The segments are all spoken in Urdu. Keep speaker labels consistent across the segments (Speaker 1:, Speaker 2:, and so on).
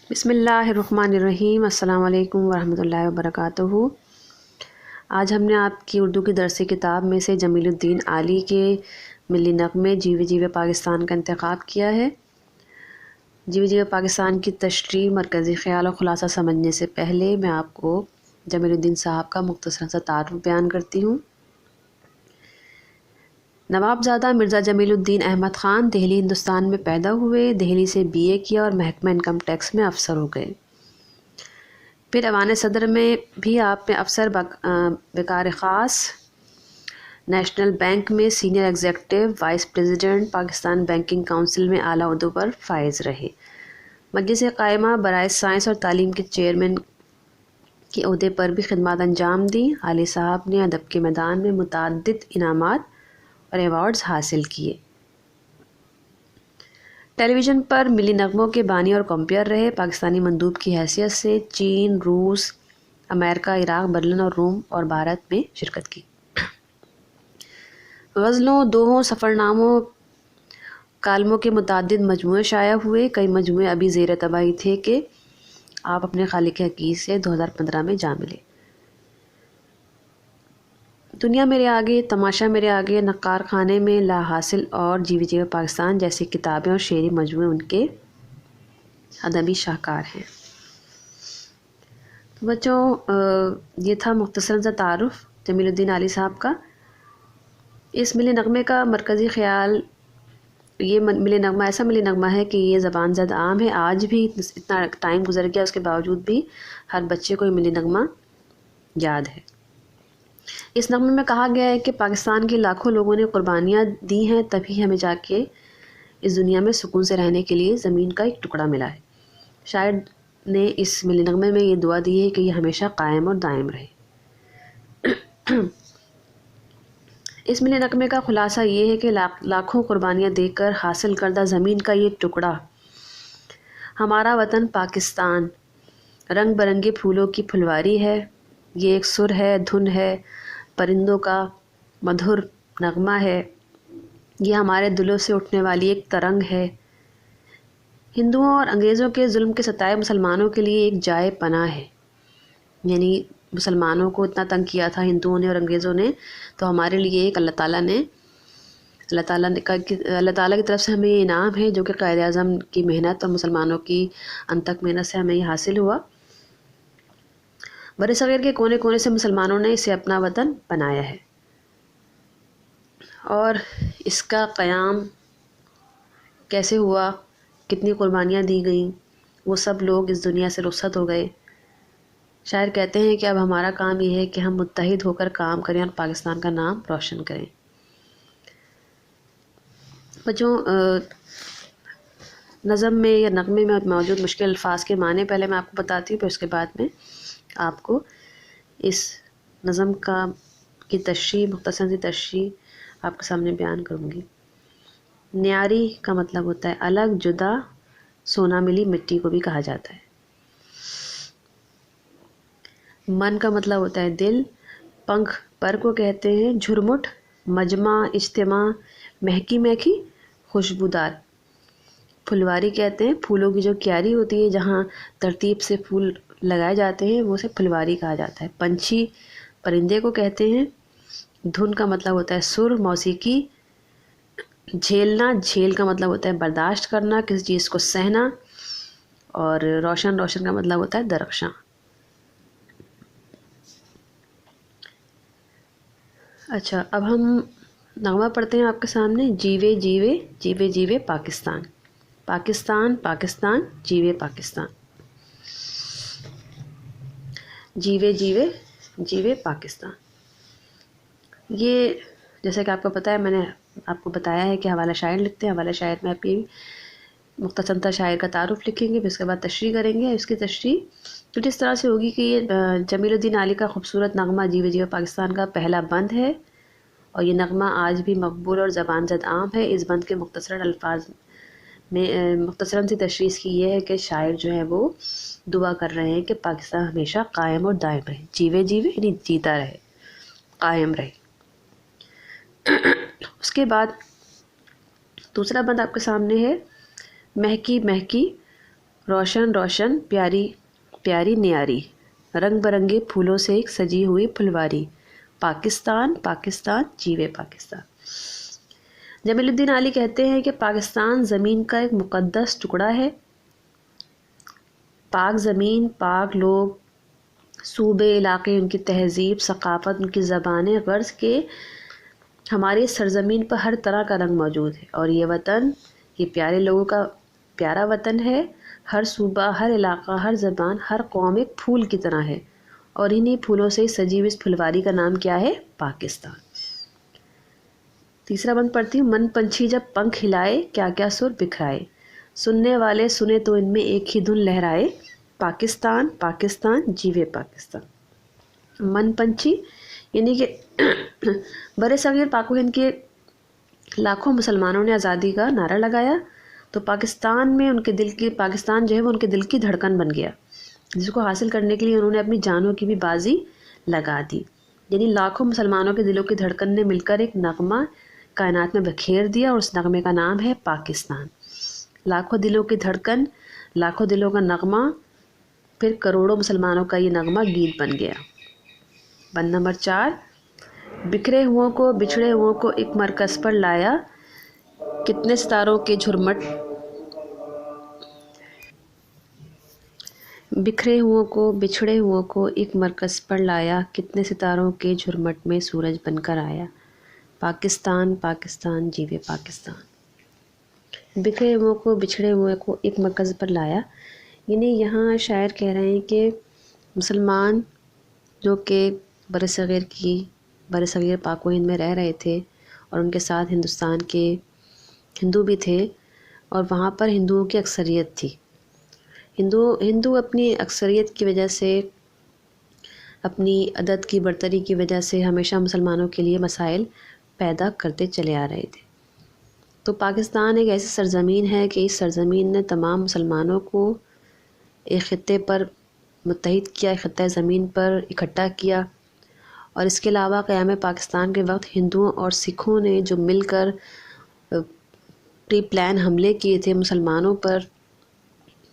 Speaker 1: بسم اللہ الرحمن الرحیم۔ السلام علیکم ورحمۃ اللہ وبرکاتہ۔ آج ہم نے آپ کی اردو کی درسی کتاب میں سے جمیل الدین علی کے ملی نغمے جیوے جیوے پاکستان کا انتخاب کیا ہے۔ جیوے جیوے پاکستان کی تشریح، مرکزی خیال اور خلاصہ سمجھنے سے پہلے میں آپ کو جمیل الدین صاحب کا مختصر سا تعارف بیان کرتی ہوں۔ نوابزادہ مرزا جمیل الدین احمد خان دہلی ہندوستان میں پیدا ہوئے۔ دہلی سے BA کیا اور محکمہ انکم ٹیکس میں افسر ہو گئے۔ پھر ایوان صدر میں بھی آپ نے افسر بکار خاص، نیشنل بینک میں senior executive vice president, Pakistan banking council میں اعلیٰ عہدوں پر فائز رہے۔ مجلس قائمہ برائے سائنس اور تعلیم کے چیئرمین کے عہدے پر بھی خدمات انجام دیں۔ علی صاحب نے ادب کے میدان میں متعدد انعامات اور ایوارڈز حاصل کیے۔ ٹیلی ویژن پر ملی نغموں کے بانی اور کمپیئر رہے۔ پاکستانی مندوب کی حیثیت سے چین، روس، امریکہ، عراق، برلن اور روم اور بھارت میں شرکت کی۔ غزلوں، دوہوں، سفرناموں، کالموں کے متعدد مجموعے شائع ہوئے۔ کئی مجموعے ابھی زیر طباعی تھے کہ آپ اپنے خالق حقیقی سے 2015 میں جا ملے۔ دنیا میرے آگے، تماشا میرے آگے، نقار خانے میں، لا حاصل اور جیوے جیوے پاکستان جیسی کتابیں اور شعری مجموعے ان کے ادبی شاہکار ہیں۔ تو بچوں، یہ تھا مختصر سا تعارف جمیل الدین علی صاحب کا۔ اس ملی نغمے کا مرکزی خیال، یہ ملی نغمہ ایسا ملی نغمہ ہے کہ یہ زبان زد عام ہے۔ آج بھی اتنا ٹائم گزر گیا، اس کے باوجود بھی ہر بچے کو یہ ملی نغمہ یاد ہے۔ اس نغمے میں کہا گیا ہے کہ پاکستان کے لاکھوں لوگوں نے قربانیاں دی ہیں، تبھی ہمیں جا کے اس دنیا میں سکون سے رہنے کے لیے زمین کا ایک ٹکڑا ملا ہے۔ شاعر نے اس ملی نغمے میں یہ دعا دی ہے کہ یہ ہمیشہ قائم اور دائم رہے۔ اس ملی نغمے کا خلاصہ یہ ہے کہ لاکھوں قربانیاں دے کر حاصل کردہ زمین کا یہ ٹکڑا، ہمارا وطن پاکستان، رنگ برنگے پھولوں کی پھلواری ہے۔ یہ ایک سر ہے، دھن ہے، پرندوں کا مدھر نغمہ ہے۔ یہ ہمارے دلوں سے اٹھنے والی ایک ترنگ ہے۔ ہندوؤں اور انگریزوں کے ظلم کے ستائے مسلمانوں کے لیے ایک جائے پناہ ہے۔ یعنی مسلمانوں کو اتنا تنگ کیا تھا ہندوؤں نے اور انگریزوں نے، تو ہمارے لیے ایک اللہ تعالیٰ کی طرف سے ہمیں یہ انعام ہے جو کہ قائد اعظم کی محنت اور مسلمانوں کی انتھک محنت سے ہمیں یہ حاصل ہوا۔ بر صغیر کے کونے کونے سے مسلمانوں نے اسے اپنا وطن بنایا ہے، اور اس کا قیام کیسے ہوا، کتنی قربانیاں دی گئیں، وہ سب لوگ اس دنیا سے رخصت ہو گئے۔ شاعر کہتے ہیں کہ اب ہمارا کام یہ ہے کہ ہم متحد ہو کر کام کریں اور پاکستان کا نام روشن کریں۔ بچوں، نظم میں یا نغمے میں موجود مشکل الفاظ کے معنی پہلے میں آپ کو بتاتی ہوں، پھر اس کے بعد میں آپ کو اس نظم کی تشریح، مختصر سی تشریح آپ کے سامنے بیان کروں گی۔ نیاری کا مطلب ہوتا ہے الگ، جدا، سونا ملی مٹی کو بھی کہا جاتا ہے۔ من کا مطلب ہوتا ہے دل، پنکھ پر کو کہتے ہیں، جھرمٹ، مجمع، اجتماع، مہکی مہکی، خوشبودار۔ پھلواری کہتے ہیں پھولوں کی جو کیاری ہوتی ہے، جہاں ترتیب سے پھول لگائے جاتے ہیں، وہ اسے پھلواری کہا جاتا ہے۔ پنچھی پرندے کو کہتے ہیں۔ دھن کا مطلب ہوتا ہے سر، موسیقی۔ جھیلنا، جھیل کا مطلب ہوتا ہے برداشت کرنا، کسی چیز کو سہنا۔ اور روشن، روشن کا مطلب ہوتا ہے درخشاں۔ اچھا، اب ہم نغمہ پڑھتے ہیں آپ کے سامنے۔ جیوے جیوے، جیوے جیوے پاکستان، پاکستان پاکستان، جیوے پاکستان۔ جیوے جیوے، جیوے پاکستان۔ یہ جیسا کہ آپ کو پتہ ہے، میں نے آپ کو بتایا ہے کہ حوالہ شاعر لکھتے ہیں۔ حوالہ شاعر میں آپ یہ مختصر تا شاعر کا تعارف لکھیں گے، پھر اس کے بعد تشریح کریں گے۔ اس کی تشریح کچھ اس طرح سے ہوگی کہ یہ جمیل الدین علی کا خوبصورت نغمہ جیوے جیوے پاکستان کا پہلا بند ہے، اور یہ نغمہ آج بھی مقبول اور زبان زد عام ہے۔ اس بند کے مختصر الفاظ میں مختصراً سی تشریح اس کی یہ ہے کہ شاعر جو ہے وہ دعا کر رہے ہیں کہ پاکستان ہمیشہ قائم اور دائم رہے۔ جیوے جیوے یعنی جیتا رہے، قائم رہے۔ اس کے بعد دوسرا بند آپ کے سامنے ہے، مہکی مہکی روشن روشن پیاری پیاری نیاری، رنگ برنگے پھولوں سے ایک سجی ہوئی پھلواری، پاکستان پاکستان جیوے پاکستان۔ جمیل الدین علی کہتے ہیں کہ پاکستان زمین کا ایک مقدس ٹکڑا ہے۔ پاک زمین، پاک لوگ، صوبے، علاقے، ان کی تہذیب، ثقافت، ان کی زبانیں، غرض کے ہماری سرزمین پر ہر طرح کا رنگ موجود ہے، اور یہ وطن، یہ پیارے لوگوں کا پیارا وطن ہے۔ ہر صوبہ، ہر علاقہ، ہر زبان، ہر قوم ایک پھول کی طرح ہے، اور انہی پھولوں سے سجی ہوئی اس پھلواری کا نام کیا ہے؟ پاکستان۔ تیسرا بند پڑھتی ہوں۔ من پنچھی جب پنکھ ہلائے، کیا کیا سر بکھرائے، سننے والے سنے تو ان میں ایک ہی دھن لہرائے، پاکستان پاکستان جیوے پاکستان۔ من پنچھی یعنی کہ برے صغیر پاک و ہند کے لاکھوں مسلمانوں نے آزادی کا نعرہ لگایا، تو پاکستان میں ان کے دل کی، پاکستان جو ہے وہ ان کے دل کی دھڑکن بن گیا، جس کو حاصل کرنے کے لیے انہوں نے اپنی جانوں کی بھی بازی لگا دی۔ یعنی لاکھوں مسلمانوں کے دلوں کی دھڑکن نے مل کر ایک نغمہ کائنات میں بکھیر دیا، اور اس نغمے کا نام ہے پاکستان۔ لاکھوں دلوں کی دھڑکن، لاکھوں دلوں کا نغمہ، پھر کروڑوں مسلمانوں کا یہ نغمہ گیت بن گیا۔ بند نمبر 4، بکھرے ہوں کو بچھڑے ہوں کو ایک مرکز پر لایا، کتنے ستاروں کے جھرمٹ، بکھرے ہوں کو بچھڑے ہوں کو ایک مرکز پر لایا، کتنے ستاروں کے جھرمٹ میں سورج بن کر آیا، پاکستان پاکستان جیوے پاکستان۔ بکھرے ہوں کو بچھڑے ہوئے کو ایک مرکز پر لایا، یعنی یہاں شاعر کہہ رہے ہیں کہ مسلمان جو کہ برصغیر پاک و ہند میں رہ رہے تھے، اور ان کے ساتھ ہندوستان کے ہندو بھی تھے، اور وہاں پر ہندوؤں کی اکثریت تھی۔ ہندو اپنی اکثریت کی وجہ سے، اپنی عدد کی برتری کی وجہ سے ہمیشہ مسلمانوں کے لیے مسائل پیدا کرتے چلے آ رہے تھے۔ تو پاکستان ایک ایسی سرزمین ہے کہ اس سرزمین نے تمام مسلمانوں کو ایک خطے پر متحد کیا، ایک خطہ زمین پر اکٹھا کیا، اور اس کے علاوہ قیام پاکستان کے وقت ہندوؤں اور سکھوں نے جو مل کر پری پلان حملے کیے تھے مسلمانوں پر،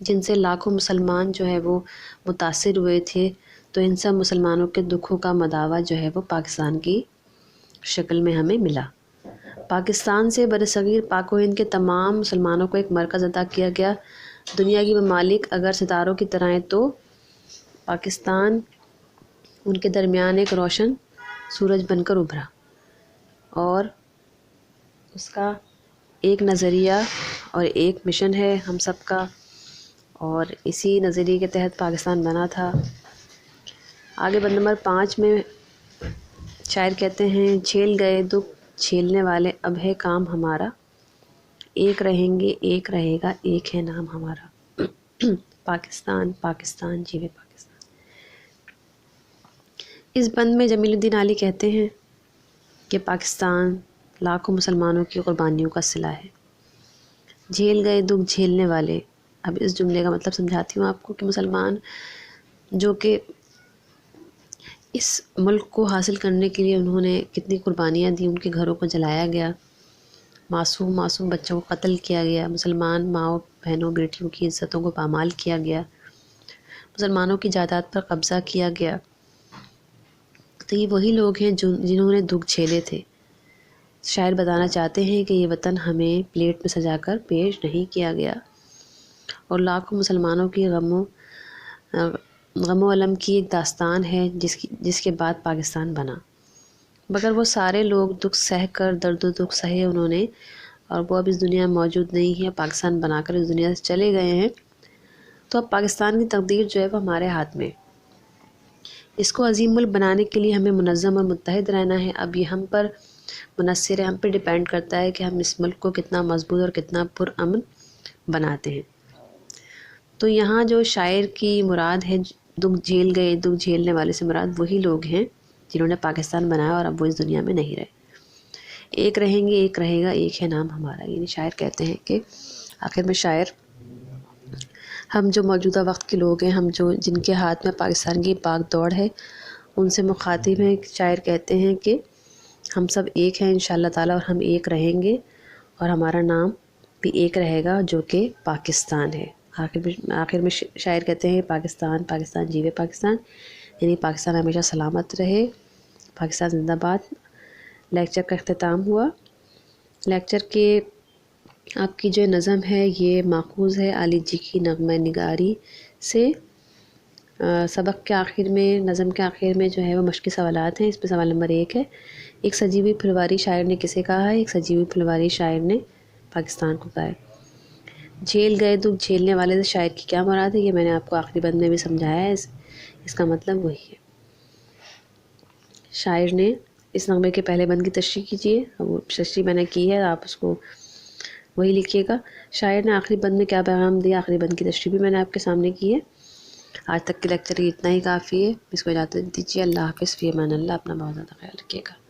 Speaker 1: جن سے لاکھوں مسلمان جو ہے وہ متاثر ہوئے تھے، تو ان سب مسلمانوں کے دکھوں کا مداوع جو ہے وہ پاکستان کی شکل میں ہمیں ملا۔ پاکستان سے برصغیر پاک و ہند کے تمام مسلمانوں کو ایک مرکز عطا کیا گیا۔ دنیا کی ممالک اگر ستاروں کی طرح ہیں، تو پاکستان ان کے درمیان ایک روشن سورج بن کر ابھرا، اور اس کا ایک نظریہ اور ایک مشن ہے ہم سب کا، اور اسی نظریے کے تحت پاکستان بنا تھا۔ آگے بند نمبر 5 میں شاعر کہتے ہیں، جھیل گئے دکھ جھیلنے والے اب ہے کام ہمارا، ایک رہیں گے ایک رہے گا ایک ہے نام ہمارا، پاکستان پاکستان جیوے پاکستان۔ اس بند میں جمیل الدین علی کہتے ہیں کہ پاکستان لاکھوں مسلمانوں کی قربانیوں کا صلہ ہے۔ جھیل گئے دکھ جھیلنے والے، اب اس جملے کا مطلب سمجھاتی ہوں آپ کو کہ مسلمان جو کہ اس ملک کو حاصل کرنے کے لیے انہوں نے کتنی قربانیاں دی، ان کے گھروں کو جلایا گیا، معصوم بچوں کو قتل کیا گیا، مسلمان ماؤں بہنوں بیٹیوں کی عزتوں کو پامال کیا گیا، مسلمانوں کی جائیداد پر قبضہ کیا گیا، تو یہ وہی لوگ ہیں جنہوں نے دکھ جھیلے تھے۔ شاعر بتانا چاہتے ہیں کہ یہ وطن ہمیں پلیٹ میں سجا کر پیش نہیں کیا گیا، اور لاکھوں مسلمانوں کی غم و الم کی ایک داستان ہے جس کے بعد پاکستان بنا، مگر وہ سارے لوگ دکھ سہ کر، درد و دکھ سہے انہوں نے، اور وہ اب اس دنیا میں موجود نہیں ہے، پاکستان بنا کر اس دنیا سے چلے گئے ہیں۔ تو اب پاکستان کی تقدیر جو ہے وہ ہمارے ہاتھ میں، اس کو عظیم ملک بنانے کے لیے ہمیں منظم اور متحد رہنا ہے۔ اب یہ ہم پر منحصر ہے، ہم پہ ڈیپینڈ کرتا ہے کہ ہم اس ملک کو کتنا مضبوط اور کتنا پرامن بناتے ہیں۔ تو یہاں جو شاعر کی مراد ہے، دکھ جھیل گئے دکھ جھیلنے والے سے مراد وہی لوگ ہیں جنہوں نے پاکستان بنایا اور اب وہ اس دنیا میں نہیں رہے۔ ایک رہیں گے ایک رہے گا ایک ہے نام ہمارا، یعنی شاعر کہتے ہیں کہ آخر میں شاعر ہم جو موجودہ وقت کے لوگ ہیں، ہم جو جن کے ہاتھ میں پاکستان کی باغ دوڑ ہے، ان سے مخاطب ہیں۔ شاعر کہتے ہیں کہ ہم سب ایک ہیں انشاءاللہ تعالیٰ، اور ہم ایک رہیں گے، اور ہمارا نام بھی ایک رہے گا جو کہ پاکستان ہے۔ آخر میں شاعر کہتے ہیں پاکستان پاکستان جیوے پاکستان، یعنی پاکستان ہمیشہ سلامت رہے، پاکستان زندہ باد۔ لیکچر کا اختتام ہوا۔ لیکچر کے آپ کی جو نظم ہے یہ ماخوذ ہے علی جی کی نغمہ نگاری سے۔ سبق کے آخر میں، نظم کے آخر میں جو ہے وہ مشقی سوالات ہیں۔ اس پہ سوال نمبر 1 ہے، ایک سجی ہوئی پھلواری شاعر نے کسے کہا ہے؟ ایک سجی ہوئی پھلواری شاعر نے پاکستان کو کہا ہے۔ جھیل گئے دکھ جھیلنے والے سے شاعر کی کیا مراد ہے؟ یہ میں نے آپ کو آخری بند میں بھی سمجھایا ہے، اس کا مطلب وہی ہے۔ شاعر نے اس نغمے کے پہلے بند کی تشریح کیجیے، وہ تشریح میں نے کی ہے، آپ اس کو وہی لکھیے گا۔ شاعر نے آخری بند میں کیا پیغام دیا؟ آخری بند کی تشریح بھی میں نے آپ کے سامنے کی ہے۔ آج تک کے لیکچر اتنا ہی کافی ہے، اس کو اجازت دیجیے۔ اللہ حافظ، فی امان اللہ، اپنا بہت زیادہ خیال رکھیے گا۔